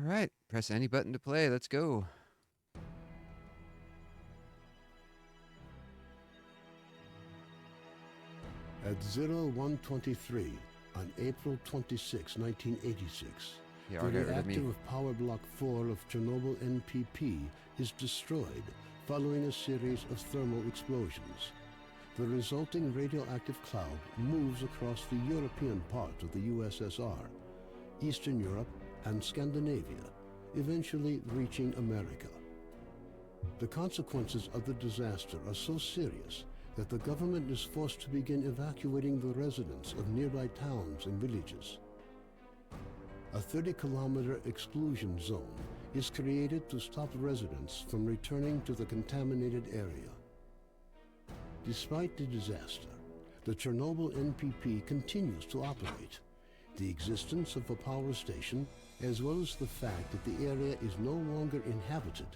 Alright, press any button to play. Let's go. At 0123 on April 26, 1986, Yeah, the get rid of reactor me. of Power Block 4 of Chernobyl NPP is destroyed following a series of thermal explosions. The resulting radioactive cloud moves across the European part of the USSR, Eastern Europe, and Scandinavia, eventually reaching America. The consequences of the disaster are so serious that the government is forced to begin evacuating the residents of nearby towns and villages. A 30-kilometer exclusion zone is created to stop residents from returning to the contaminated area. Despite the disaster, the Chernobyl NPP continues to operate. The existence of a power station, as well as the fact that the area is no longer inhabited,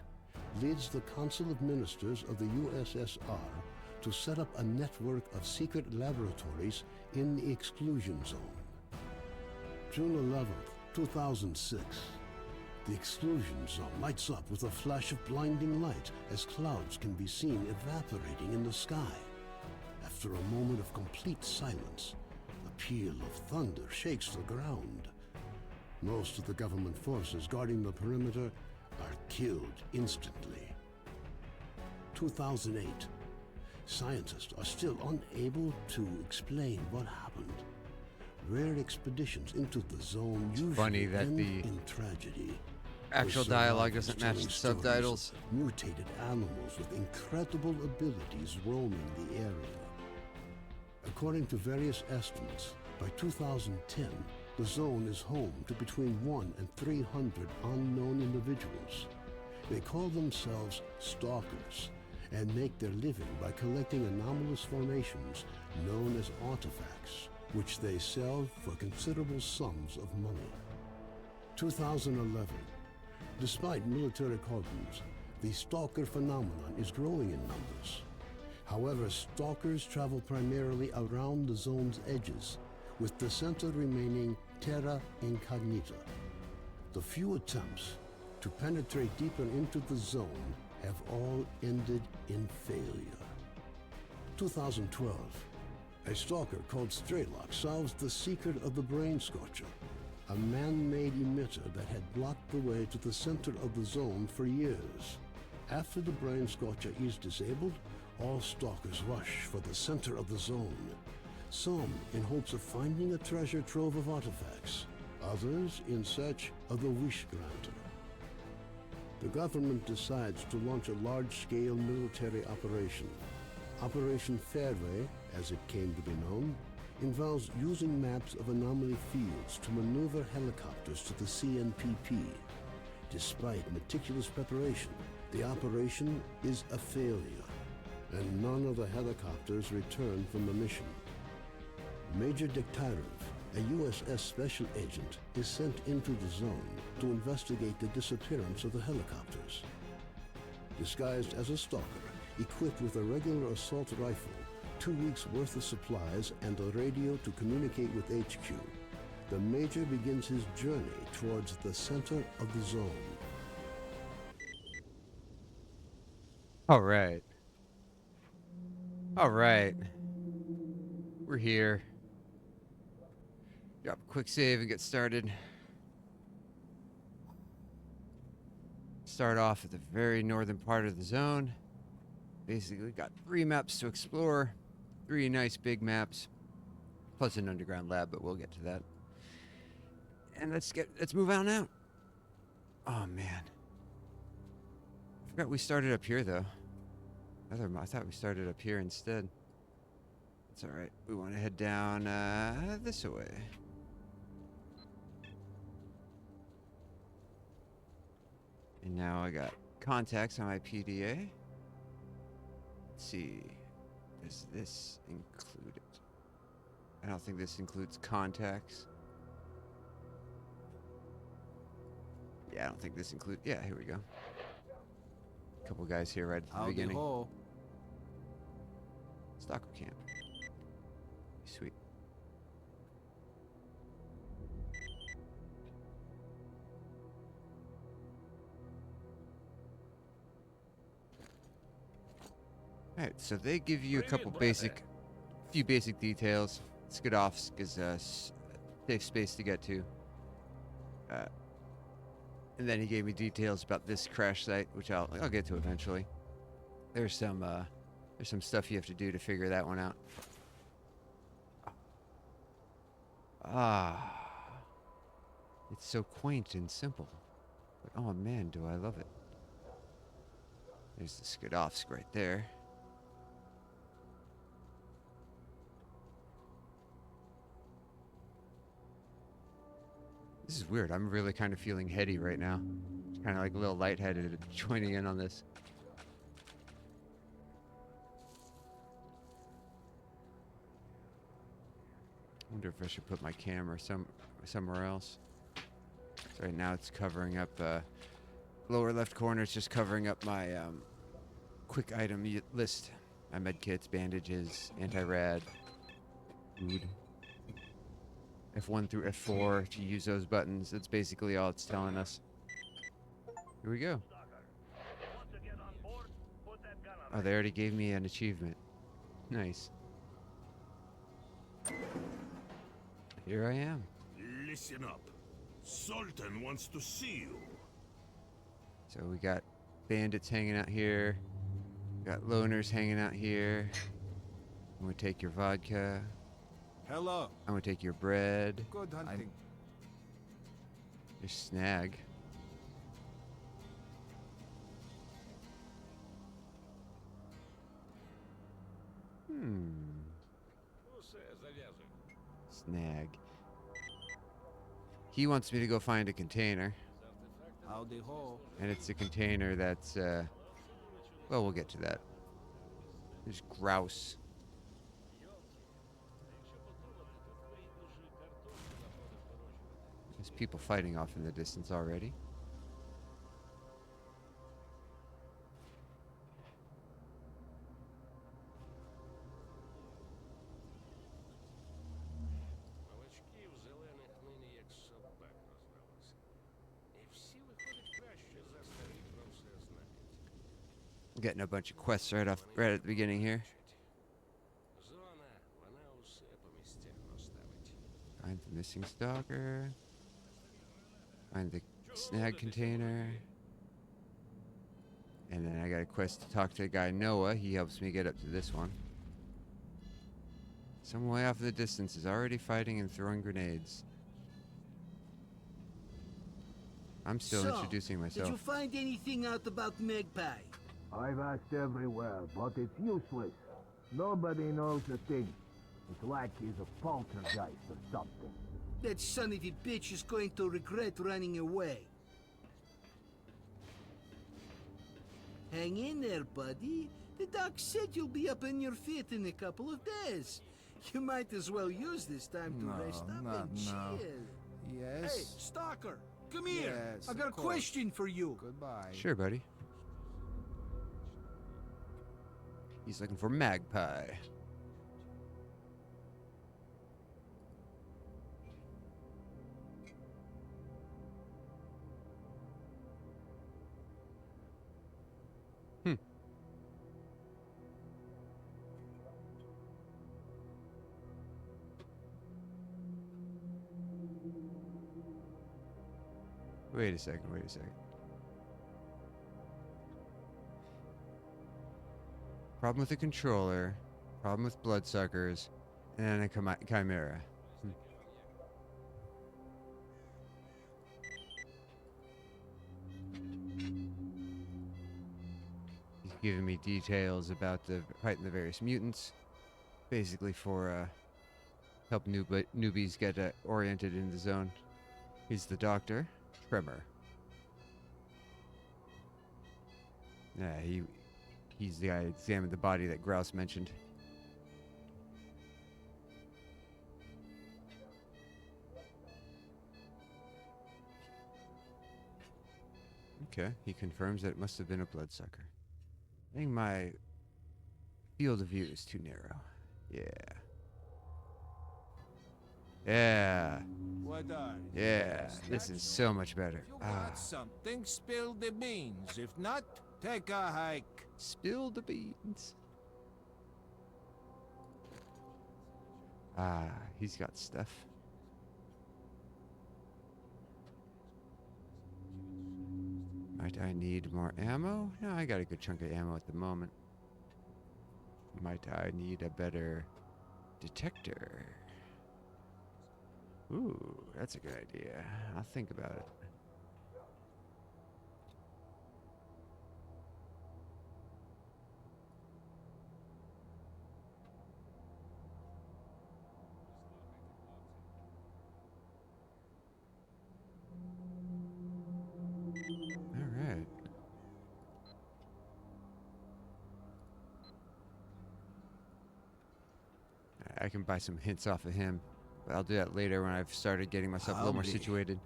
leads the Council of Ministers of the USSR to set up a network of secret laboratories in the exclusion zone. June 11th, 2006. The exclusion zone lights up with a flash of blinding light as clouds can be seen evaporating in the sky. After a moment of complete silence, a peal of thunder shakes the ground. Most of the government forces guarding the perimeter are killed instantly. 2008. Scientists are still unable to explain what happened. Rare expeditions into the zone usually end in tragedy. Actual dialogue doesn't match the subtitles. Mutated animals with incredible abilities roaming the area. According to various estimates, by 2010, the zone is home to between 1 and 300 unknown individuals. They call themselves stalkers and make their living by collecting anomalous formations known as artifacts, which they sell for considerable sums of money. 2011. Despite military cordons, the stalker phenomenon is growing in numbers. However, stalkers travel primarily around the zone's edges, with the center remaining terra incognita. The few attempts to penetrate deeper into the zone have all ended in failure. 2012. A stalker called Strelok solves the secret of the Brain Scorcher, a man-made emitter that had blocked the way to the center of the zone for years. After the Brain Scorcher is disabled, all stalkers rush for the center of the zone. Some in hopes of finding a treasure trove of artifacts, others in search of the Wish Granter. The government decides to launch a large-scale military operation. Operation Fairway, as it came to be known, involves using maps of anomaly fields to maneuver helicopters to the CNPP. Despite meticulous preparation, the operation is a failure, and none of the helicopters return from the mission. Major Dektarov, a USS special agent, is sent into the zone to investigate the disappearance of the helicopters. Disguised as a stalker, equipped with a regular assault rifle, 2 weeks' worth of supplies, and a radio to communicate with HQ, the Major begins his journey towards the center of the zone. Alright. Alright. We're here. Drop a quick save and get started. Start off at the very northern part of the zone. Basically, got 3 maps to explore. 3 nice big maps. Plus an underground lab, but we'll get to that. And let's move on out. Oh man. I forgot we started up here though. I thought we started up here instead. It's alright. We want to head down this way. And now I got contacts on my PDA. Let's see. Does this include it? I don't think this includes contacts. Yeah, I don't think this includes... Yeah, here we go. A couple guys here right at the beginning. Stalker camp. Sweet. Alright, so they give you a couple few basic details. Skidovsk is a safe space to get to. And then he gave me details about this crash site, which I'll get to eventually. There's some stuff you have to do to figure that one out. Ah, it's so quaint and simple. But oh man, do I love it. There's the Skidovsk right there. This is weird. I'm really kind of feeling heady right now. Kind of like a little lightheaded joining in on this. I wonder if I should put my camera somewhere else. So right now it's covering up lower left corner. It's just covering up my quick item list. My med kits, bandages, anti-rad, food. F1 through F4 to use those buttons. That's basically all it's telling us. Here we go. Oh, they already gave me an achievement. Nice. Here I am. Listen up. Sultan wants to see you. So we got bandits hanging out here. We got loners hanging out here. I'm gonna take your vodka. Hello. I'm gonna take your bread. Good hunting. Your snag. Snag. He wants me to go find a container. Howdy ho. And it's a container that's, well, we'll get to that. There's grouse. There's people fighting off in the distance already. Getting a bunch of quests right at the beginning here. Find the missing stalker. Find the snag container. And then I got a quest to talk to the guy Noah. He helps me get up to this one. Some way off in the distance is already fighting and throwing grenades. I'm still introducing myself. Did you find anything out about Magpie? I've asked everywhere, but it's useless. Nobody knows a thing. It's like he's a poltergeist or something. That son of a bitch is going to regret running away. Hang in there, buddy. The doc said you'll be up on your feet in a couple of days. You might as well use this time to rest up and chill. Yes. Hey, Stalker, come here. Yes, I got a of course. question for you. Goodbye. Sure, buddy. He's looking for Magpie. Wait a second. Problem with the controller, problem with bloodsuckers, and a chimera. He's giving me details about the fighting the various mutants, basically for help newbies get oriented in the zone. He's the doctor, Tremor. Yeah, he's the guy who examined the body that Grouse mentioned. Okay, he confirms that it must have been a bloodsucker. I think my field of view is too narrow. Yeah. What are you? Yeah, this is so much better. If you got something, spill the beans. If not, take a hike. Spill the beans. Ah, he's got stuff. Might I need more ammo? No, I got a good chunk of ammo at the moment. Might I need a better detector? Ooh, that's a good idea. I'll think about it. All right. I can buy some hints off of him, but I'll do that later when I've started getting myself a little more Howdy. situated.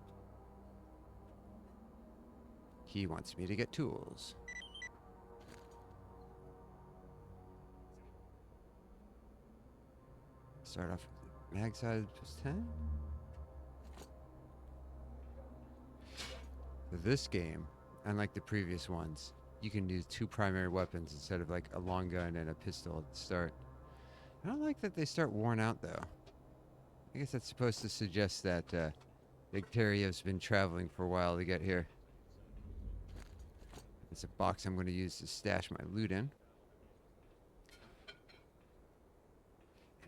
He wants me to get tools. Start off with mag size plus 10. For this game, unlike the previous ones, you can use 2 primary weapons instead of like a long gun and a pistol at the start. I don't like that they start worn out though. I guess that's supposed to suggest that Victoria's been traveling for a while to get here. It's a box I'm going to use to stash my loot in.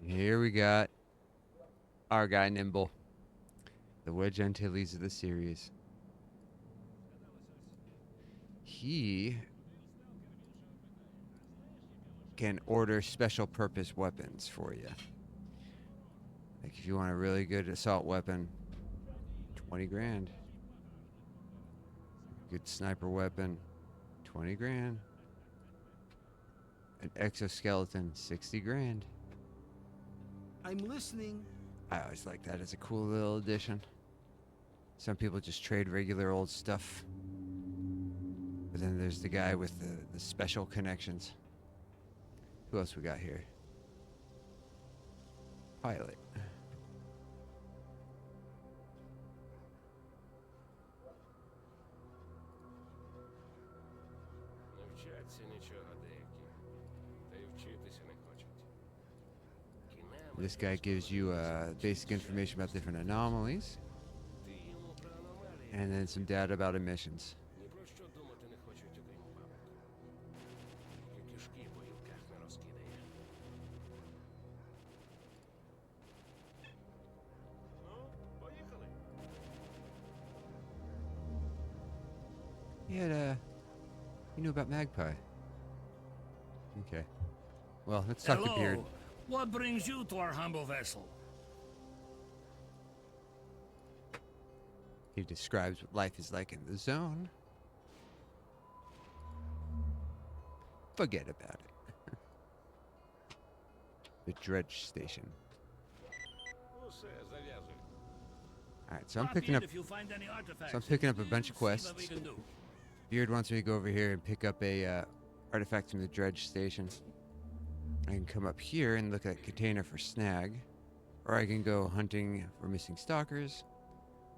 And here we got our guy Nimble, the Wedge Antilles of the series. He can order special purpose weapons for you. Like if you want a really good assault weapon, 20 grand. Good sniper weapon, 20 grand. An exoskeleton, 60 grand. I'm listening. I always like that as a cool little addition. Some people just trade regular old stuff. But then there's the guy with the special connections. Who else we got here? Pilot. Не вчаться нічого деякі, та й вчитися не хочуть. This guy gives you basic information about different anomalies. Ти йому про аномалії And then some data about emissions. ні про що думати не хочуть, окрім бабок. Тільки кишки по гілках не розкидає. Ну, поїхали. He had you knew about Magpie. Okay. Well, let's talk to Beard. What brings you to our humble vessel? He describes what life is like in the zone. Forget about it. The dredge station. Усе, зав'язуй. Alright, so I'm Drop picking in up if you find any artifacts. so I'm picking up a bunch of See what we quests. can do. Beard wants me to go over here and pick up a artifact from the dredge station. I can come up here and look at a container for snag, or I can go hunting for missing stalkers.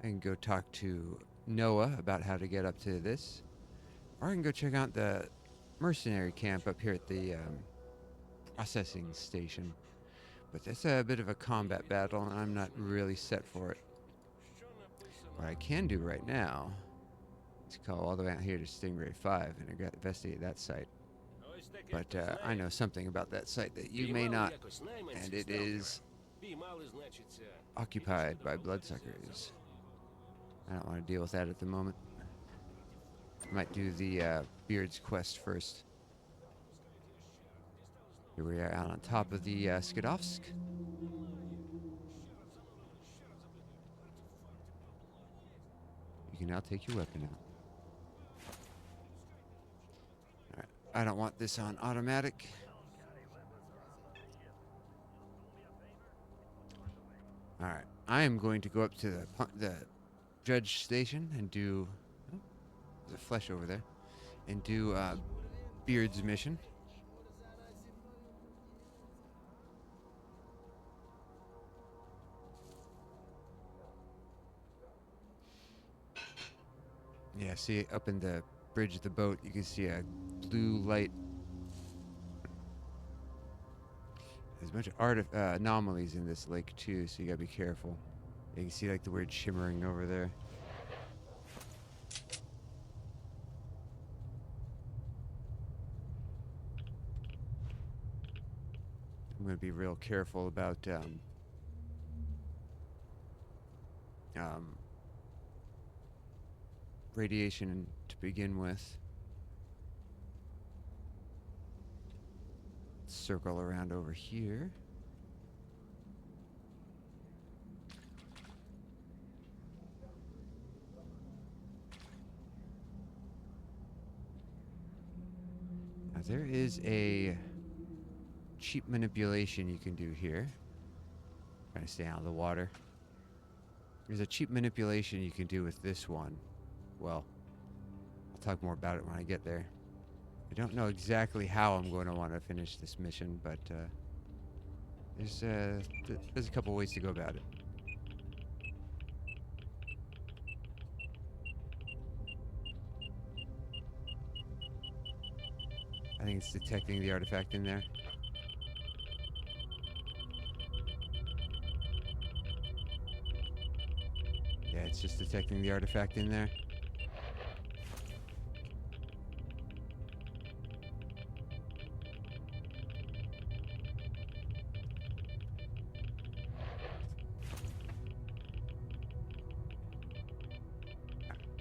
I can go talk to Noah about how to get up to this, or I can go check out the mercenary camp up here at the processing station. But that's a bit of a combat battle, and I'm not really set for it. What I can do right now is call all the way out here to Stingray 5 and investigate that site. Ось таке But ти I знаєш. know something about that site that you may Піймали not, якось найманців and it сталкера. is Піймали, значиться, occupied by bloodsuckers. I don't want to deal with that at the moment. I might do the Beard's quest first. Here we are out on top of the Skidovsk. You can now take your weapon out. Alright, I don't want this on automatic. Alright, I am going to go up to the dredge station and do... Oh, there's a flesh over there. And do Beard's mission. Yeah, see up in the bridge of the boat, you can see a blue light. There's a bunch of anomalies in this lake too, so you gotta be careful. You can see like the weird shimmering over there. I'm gonna be real careful about radiation to begin with. Circle around over here. Now there is a cheap manipulation you can do here. Trying to stay out of the water. There's a cheap manipulation you can do with this one. Well, I'll talk more about it when I get there. I don't know exactly how I'm going to want to finish this mission, but there's a couple ways to go about it. I think it's detecting the artifact in there. Yeah, it's just detecting the artifact in there.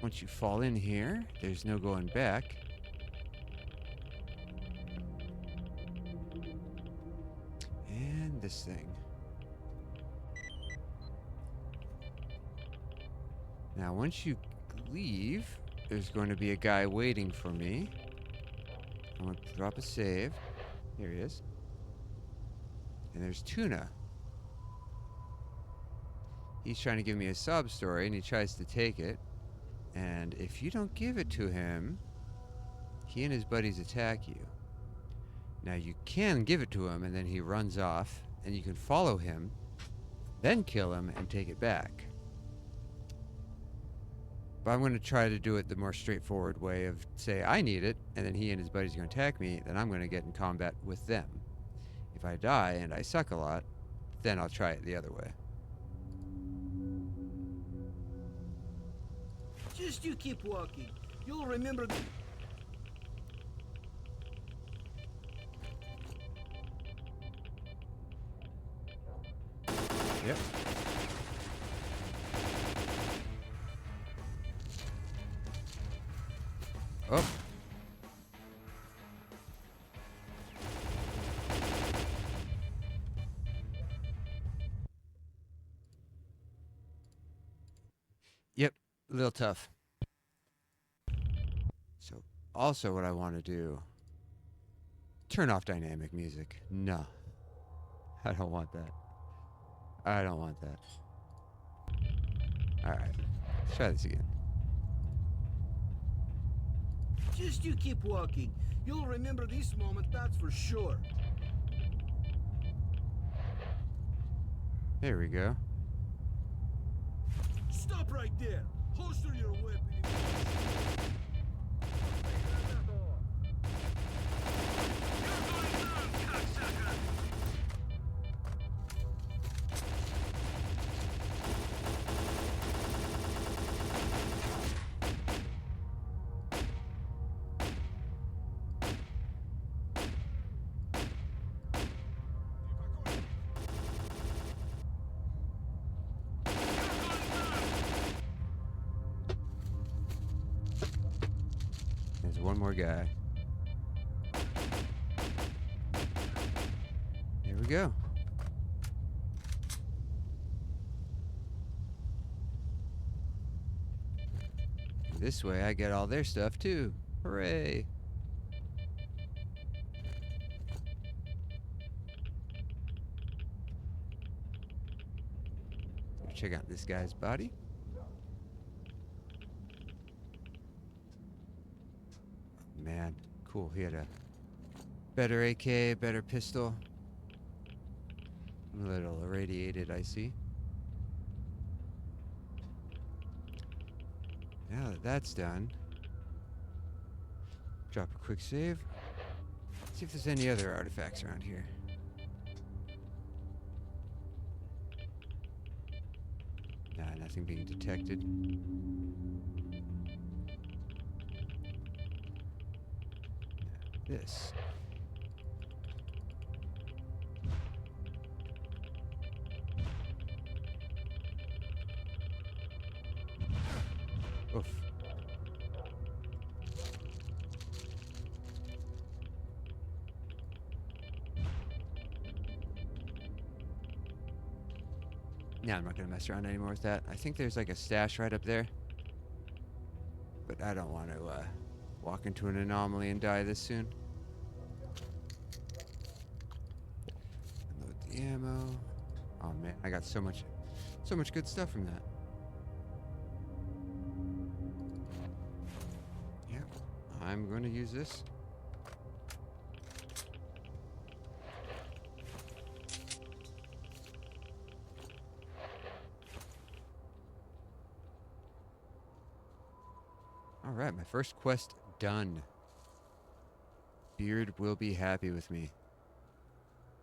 Once you fall in here, there's no going back. And this thing. Now, once you leave, there's going to be a guy waiting for me. I'm going to drop a save. Here he is. And there's Tuna. He's trying to give me a sob story, and he tries to take it. And if you don't give it to him, he and his buddies attack you. Now you can give it to him and then he runs off and you can follow him, then kill him and take it back. But I'm going to try to do it the more straightforward way of say I need it and then he and his buddies are going to attack me, then I'm going to get in combat with them. If I die and I suck a lot, then I'll try it the other way. Just you keep walking. You'll remember the... Yep. Oh. Yep, a little tough. So, also what I want to do, turn off dynamic music. No. I don't want that. I don't want that. Alright, let's try this again. Just you keep walking. You'll remember this moment, that's for sure. There we go. Stop right there. Holster your weapon. There's one more guy. Here we go. This way I get all their stuff too. Hooray! Check out this guy's body. Man, cool. He had a better AK, better pistol. A little irradiated, I see. Now that that's done, drop a quick save. See if there's any other artifacts around here. nothing being detected. This. Oof. Yeah, I'm not gonna mess around anymore with that. I think there's like a stash right up there. But I don't want to walk into an anomaly and die this soon. Unload the ammo. Oh man, I got so much good stuff from that. Yeah, I'm going to use this. Alright, my first quest done. Beard will be happy with me.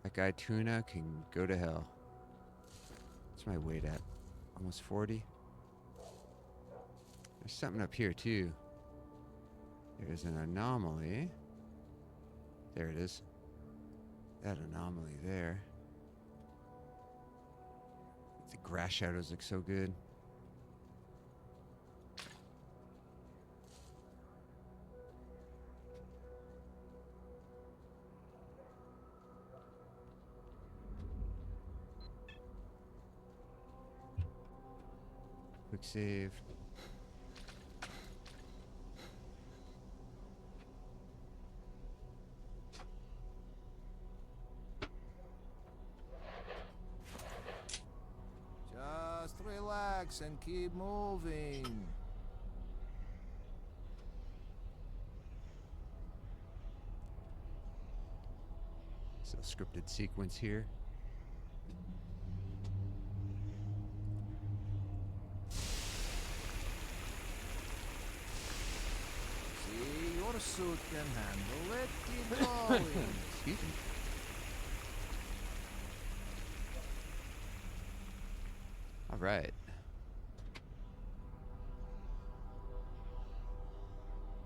That guy Tuna can go to hell. What's my weight at? Almost 40? There's something up here too. There's an anomaly. There it is. That anomaly there. The grass shadows look so good. Quick save. Just relax and keep moving. So scripted sequence here. See, your suit can handle it. Keep going. Excuse me. All right.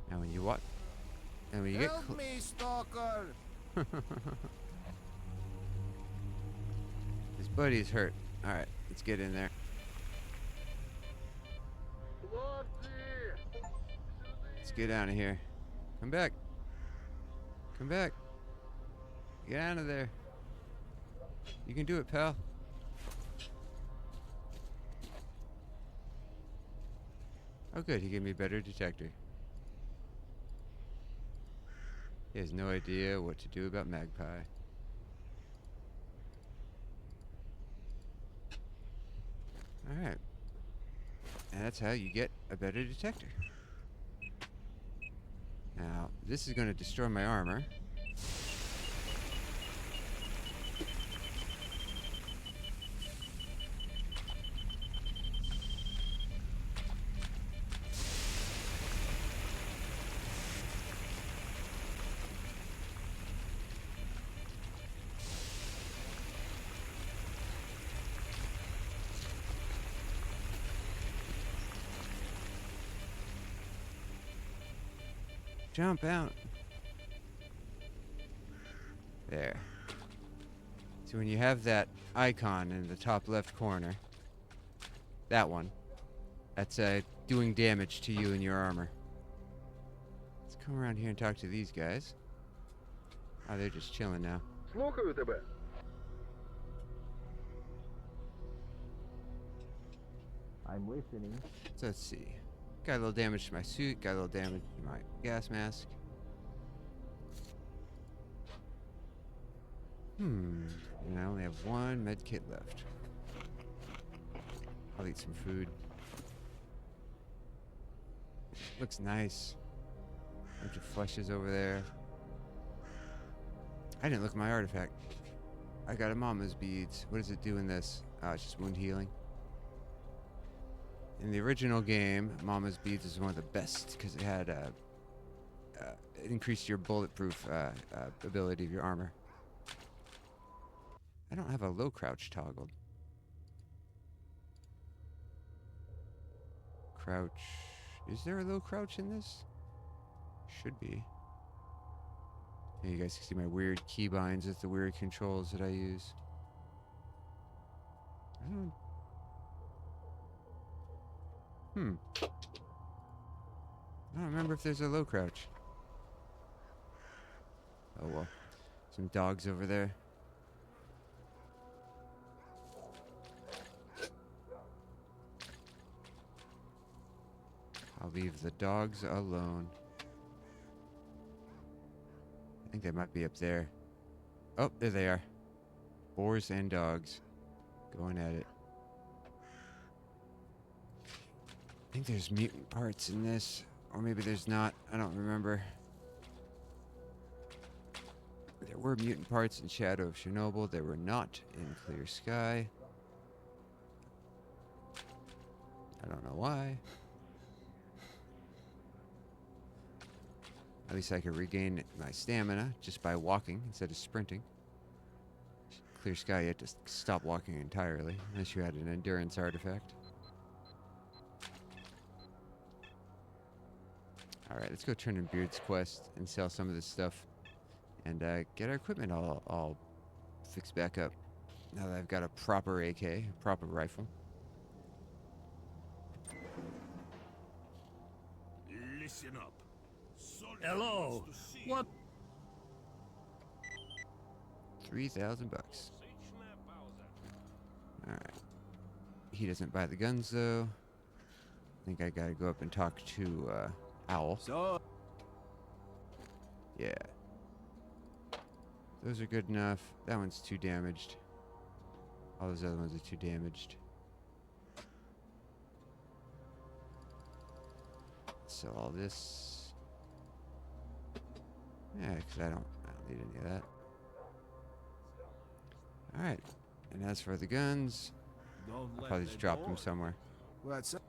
Now when you walk, and when you get Help me, Stalker. his buddy's hurt. All right, let's get in there. Let's get out of here. Come back. Come back. Get out of there. You can do it, pal. Oh, good. He gave me a better detector. He has no idea what to do about Magpie. Alright. And that's how you get a better detector. Now, this is going to destroy my armor. Jump out. There. So when you have that icon in the top left corner, that one, that's doing damage to you and your armor. Let's come around here and talk to these guys. Oh, they're just chilling now. Слухаю тебе. I'm listening. So let's see. Got a little damage to my suit, got a little damage to my gas mask. And I only have one med kit left. I'll eat some food. Looks nice. Bunch of fleshes over there. I didn't look at my artifact. I got a mama's beads. What does it do in this? Oh, it's just wound healing. In the original game, Mama's Beads is one of the best because it had it increased your bulletproof ability of your armor. I don't have a low crouch toggled. crouch. Is there a low crouch in this? Should be. Yeah, you guys can see my weird keybinds with the weird controls that I use. I don't remember if there's a low crouch. Oh well. Some dogs over there. I'll leave the dogs alone. I think they might be up there. Oh, there they are. Boars and dogs. Going at it. I think there's mutant parts in this. Or maybe there's not. I don't remember. There were mutant parts in Shadow of Chernobyl. There were not in Clear Sky. I don't know why. At least I could regain my stamina just by walking instead of sprinting. Clear Sky, you had to stop walking entirely, unless you had an endurance artifact. Alright, let's go turn in Beard's Quest and sell some of this stuff. And get our equipment all fixed back up. Now that I've got a proper AK, a proper rifle. Listen up. Sultan Hello. wants to see What? 3,000 bucks. Музична пауза. Alright. He doesn't buy the guns though. I think I gotta go up and talk to Owl. So, Yeah. Those are good enough. That one's too damaged. All those other ones are too damaged. So all this. Yeah, because I don't need any of that. Alright. And as for the guns, don't I'll let probably the just drop them door- somewhere. What's up?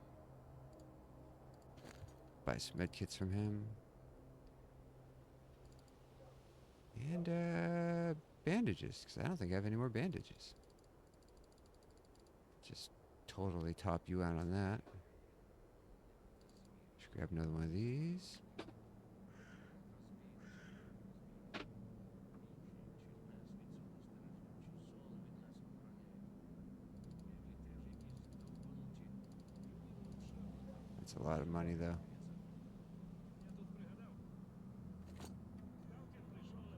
Buy some medkits from him. And bandages, because I don't think I have any more bandages. Just totally top you out on that. Should grab another one of these. That's a lot of money though.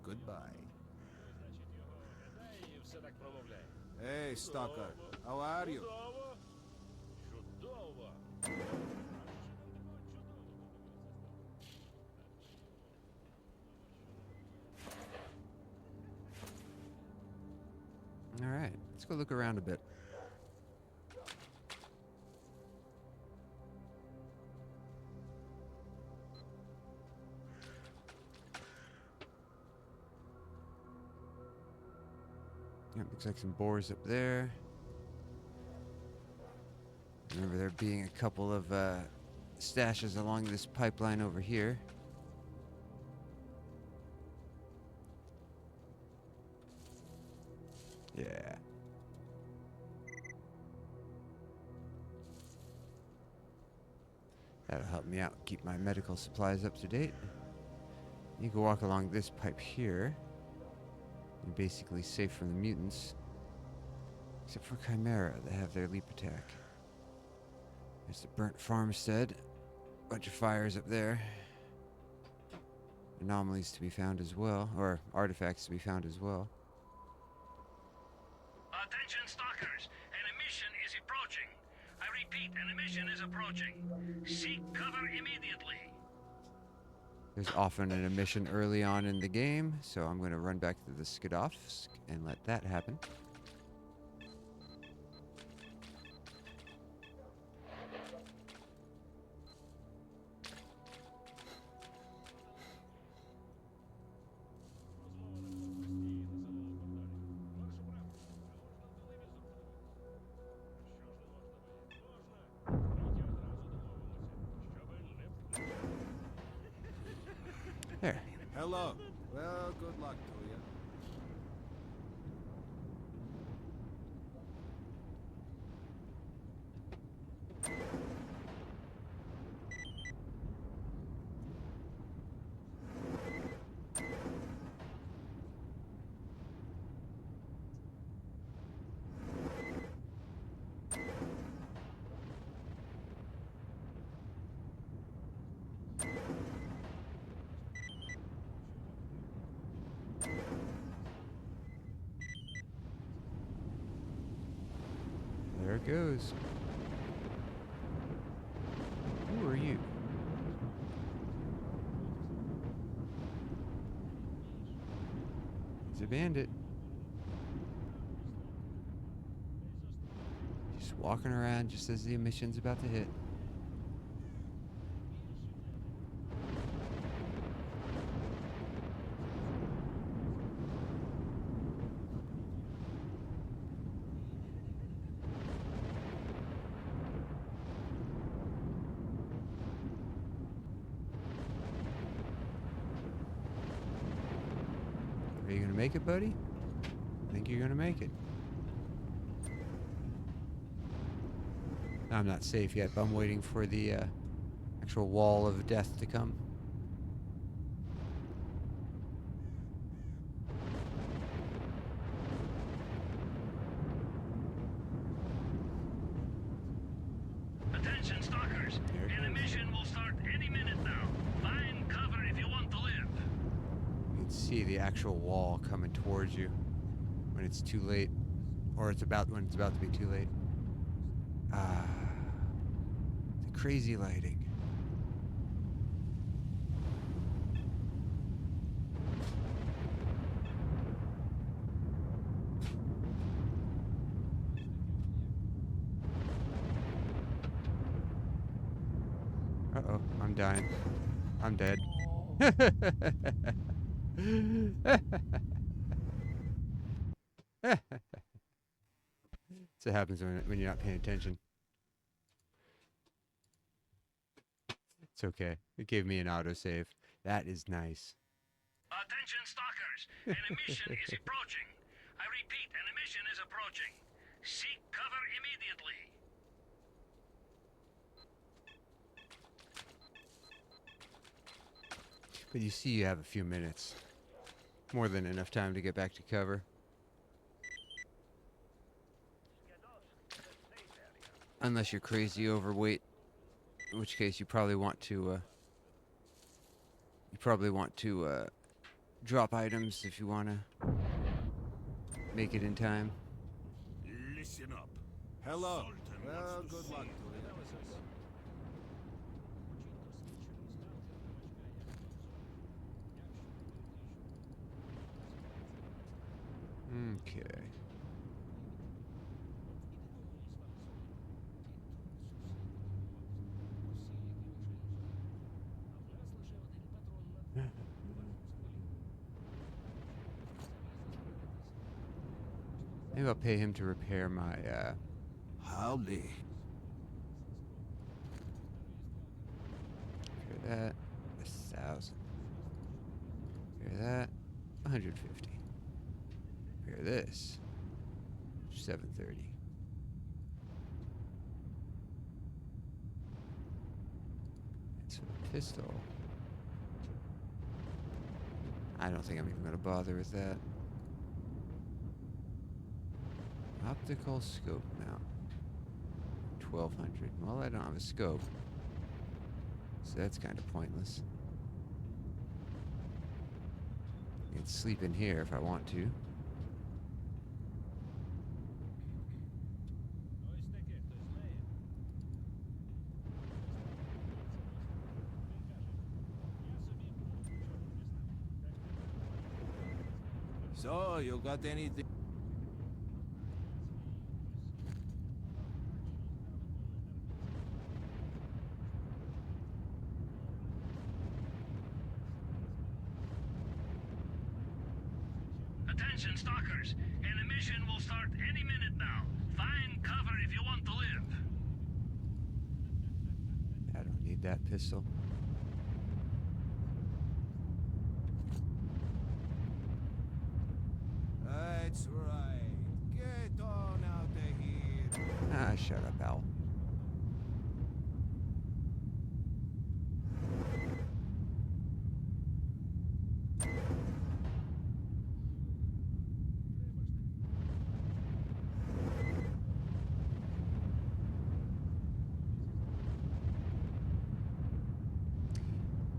Goodbye. І все так промовляє. Hey, Stalker. How are you? Чудово! Alright, let's go look around a bit. Yep, looks like some boars up there. Remember there being a couple of stashes along this pipeline over here. Yeah. That'll help me out, keep my medical supplies up to date. You can walk along this pipe here. You're basically safe from the mutants. Except for Chimera, they have their leap attack. There's the burnt farmstead. Bunch of fires up there. Anomalies to be found as well, or artifacts to be found as well. Attention, stalkers. An emission is approaching. I repeat, an emission is approaching. Seek cover immediately. There's often an emission early on in the game, so I'm going to run back to the Skidovsk and let that happen. There. Hello. Well, good luck to you. goes. Who are you? He's a bandit. Just walking around just as the emission's about to hit. Are you gonna make it, buddy? I think you're gonna make it. I'm not safe yet, but I'm waiting for the actual wall of death to come. Attention, stalkers. There it An goes. emission will start any minute now. Find cover if you want to live. You can see the actual wall coming towards you when it's too late, or when it's about to be too late. Ah, the crazy lighting. Uh-oh, I'm dying. I'm dead. So it happens when you're not paying attention. It's okay. It gave me an autosave. That is nice. Attention, stalkers. An emission is approaching. I repeat, an emission is approaching. Seek cover immediately. But you see you have a few minutes. More than enough time to get back to cover. Unless you're crazy overweight. In which case you probably want to drop items if you want to make it in time. Listen up. Hello. Sultan Well, wants to good see luck you. to you. Okay. Maybe I'll pay him to repair my, Howdy. repair that, 1,000. Repair that, 150. Repair this, 730. And so the pistol, I don't think I'm even gonna bother with that. Optical scope mount, 1,200. Well, I don't have a scope, so that's kind of pointless. I can sleep in here if I want to. So, you got anything? Attention, stalkers. An emission will start any minute now. Find cover if you want to live. I don't need that pistol. That's right. Get on out of here. Ah, shut up, Al.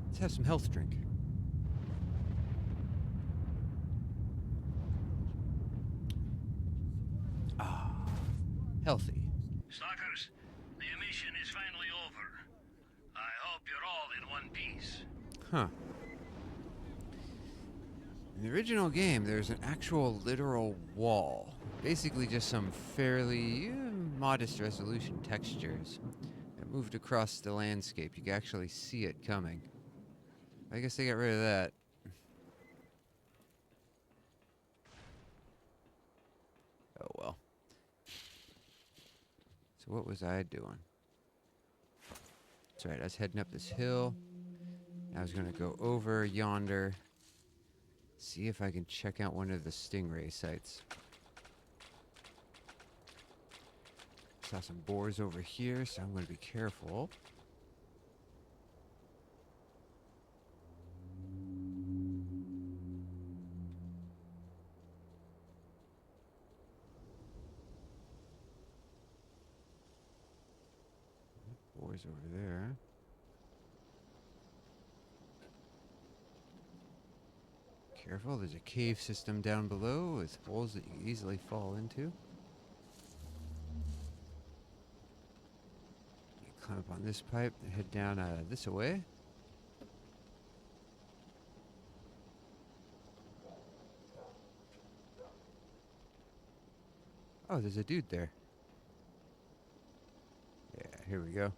Let's have some health drink. Ah, healthy. please. Huh. In the original game, there's an actual literal wall. Basically just some fairly modest resolution textures that moved across the landscape. You could actually see it coming. I guess they got rid of that. Oh well. So what was I doing? That's right, I was heading up this hill. I was gonna go over yonder, see if I can check out one of the stingray sites. Saw some boars over here, so I'm gonna be careful. Boars over there. Careful, there's a cave system down below with holes that you can easily fall into. You climb up on this pipe and head down this way. Oh, there's a dude there. Yeah, here we go.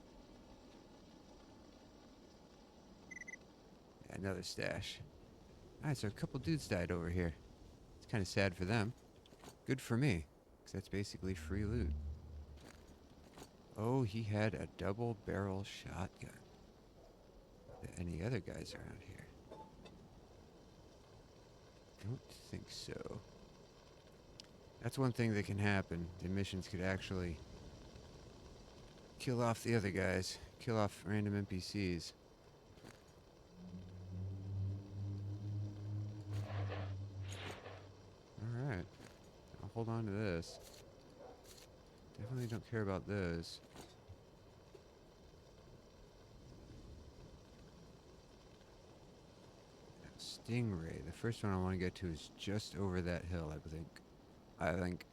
Yeah, another stash. Alright, so a couple dudes died over here. It's kind of sad for them. Good for me, because that's basically free loot. Oh, he had a double barrel shotgun. Are there any other guys around here? Don't think so. That's one thing that can happen. The missions could actually kill off the other guys. Kill off random NPCs. Alright. I'll hold on to this. Definitely don't care about those. Stingray. The first one I want to get to is just over that hill, I think. I think.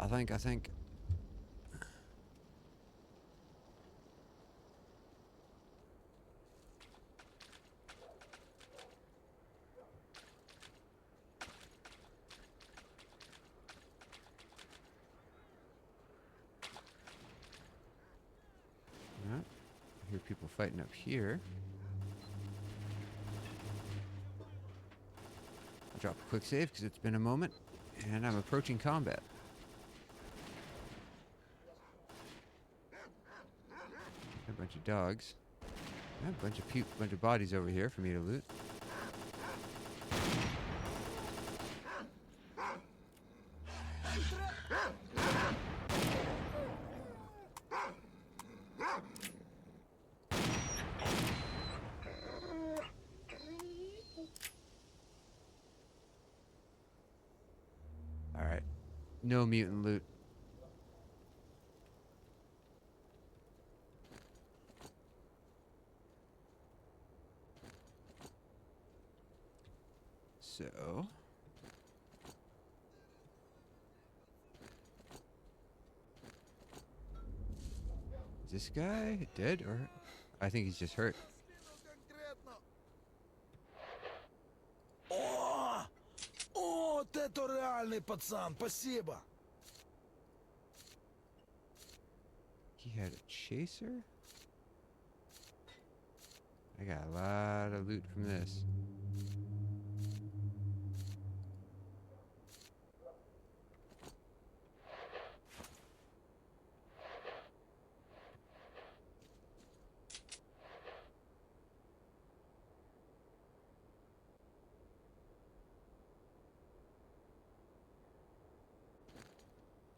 I hear people fighting up here. I'll drop a quick save because it's been a moment, and I'm approaching combat. A bunch of dogs. A bunch of bodies over here for me to loot. Alright. No mutant loot. So... is this guy dead or... I think he's just hurt. О! Вот это реальный пацан, спасибо. He had a chaser? I got a lot of loot from this.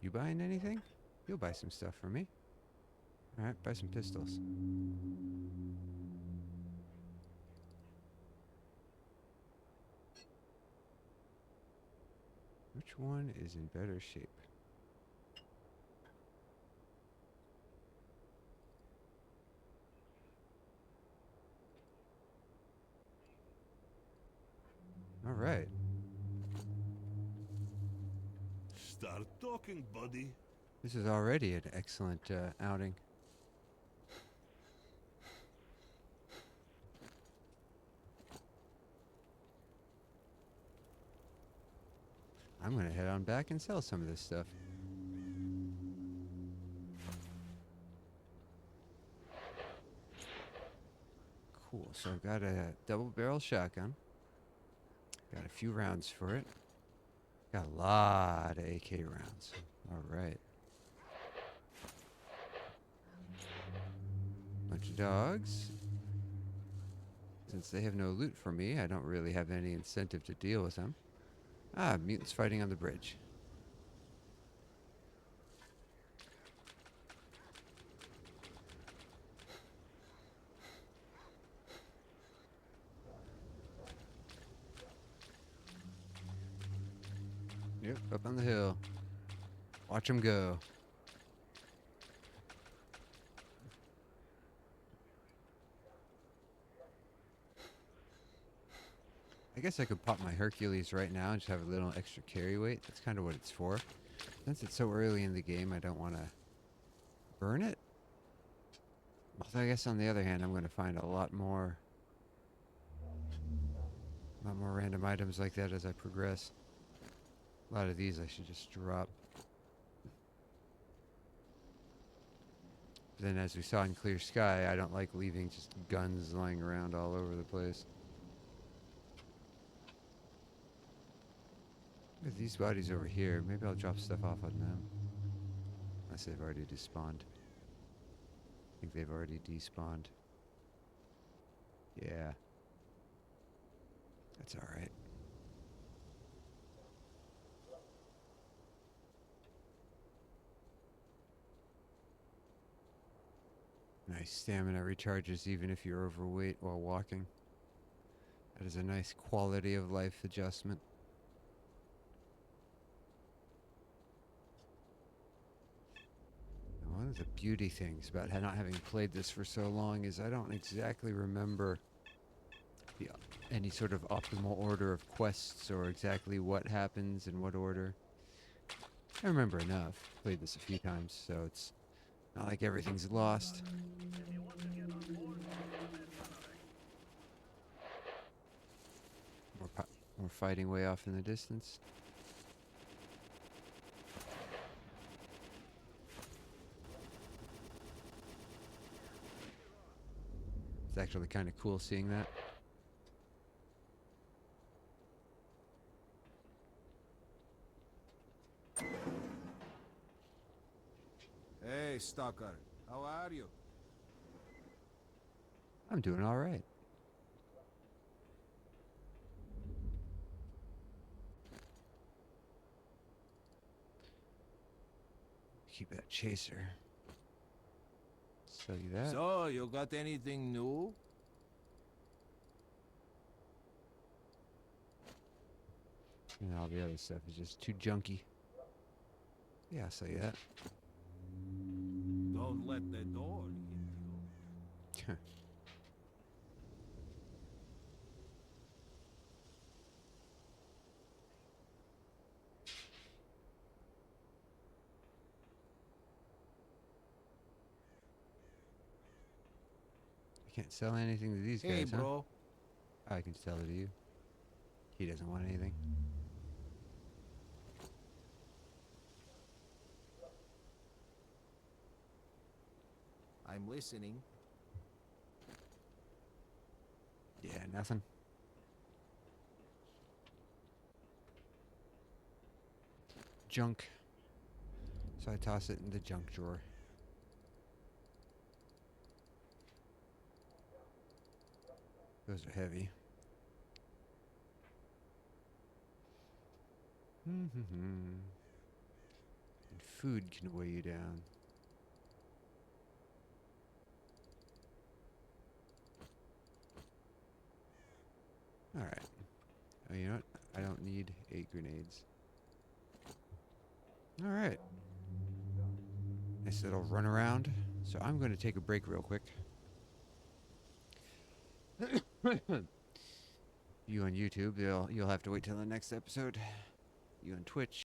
You buying anything? You'll buy some stuff for me. Alright, buy some pistols. Which one is in better shape? Alright. Start talking, buddy. This is already an excellent outing. I'm gonna head on back and sell some of this stuff. Cool, so I've got a double barrel shotgun. Got a few rounds for it. Got a lot of AK rounds. Alright. Bunch of dogs. Since they have no loot for me, I don't really have any incentive to deal with them. Ah, mutants fighting on the bridge. Yep, up on the hill. Watch them go. I guess I could pop my Hercules right now and just have a little extra carry weight. That's kind of what it's for. Since it's so early in the game, I don't want to burn it. Although I guess on the other hand, I'm going to find a lot more random items like that as I progress. A lot of these I should just drop. Then as we saw in Clear Sky, I don't like leaving just guns lying around all over the place. With these bodies over here, maybe I'll drop stuff off on them. Unless they've already despawned. I think they've already despawned. Yeah. That's alright. Nice stamina recharges even if you're overweight while walking. That is a nice quality of life adjustment. One of the beauty things about not having played this for so long is I don't exactly remember any sort of optimal order of quests or exactly what happens in what order. I remember enough. Played this a few times, so it's not like everything's lost. More fighting way off in the distance. It's actually kind of cool seeing that. Hey, Stalker. How are you? I'm doing all right. Keep that chaser. Sell you that. So, you got anything new? And all the other stuff is just too junky. Yeah, I'll sell you that. Don't let the door hit you. I can't sell anything to these Hey, guys, huh? bro. I can sell it to you. He doesn't want anything. I'm listening. Yeah, nothing. Junk. So I toss it in the junk drawer. Those are heavy. And food can weigh you down. Alright. Oh, you know what? I don't need 8 grenades. Alright. Nice little run around. So I'm going to take a break real quick. You on YouTube, you'll have to wait till the next episode. You on Twitch.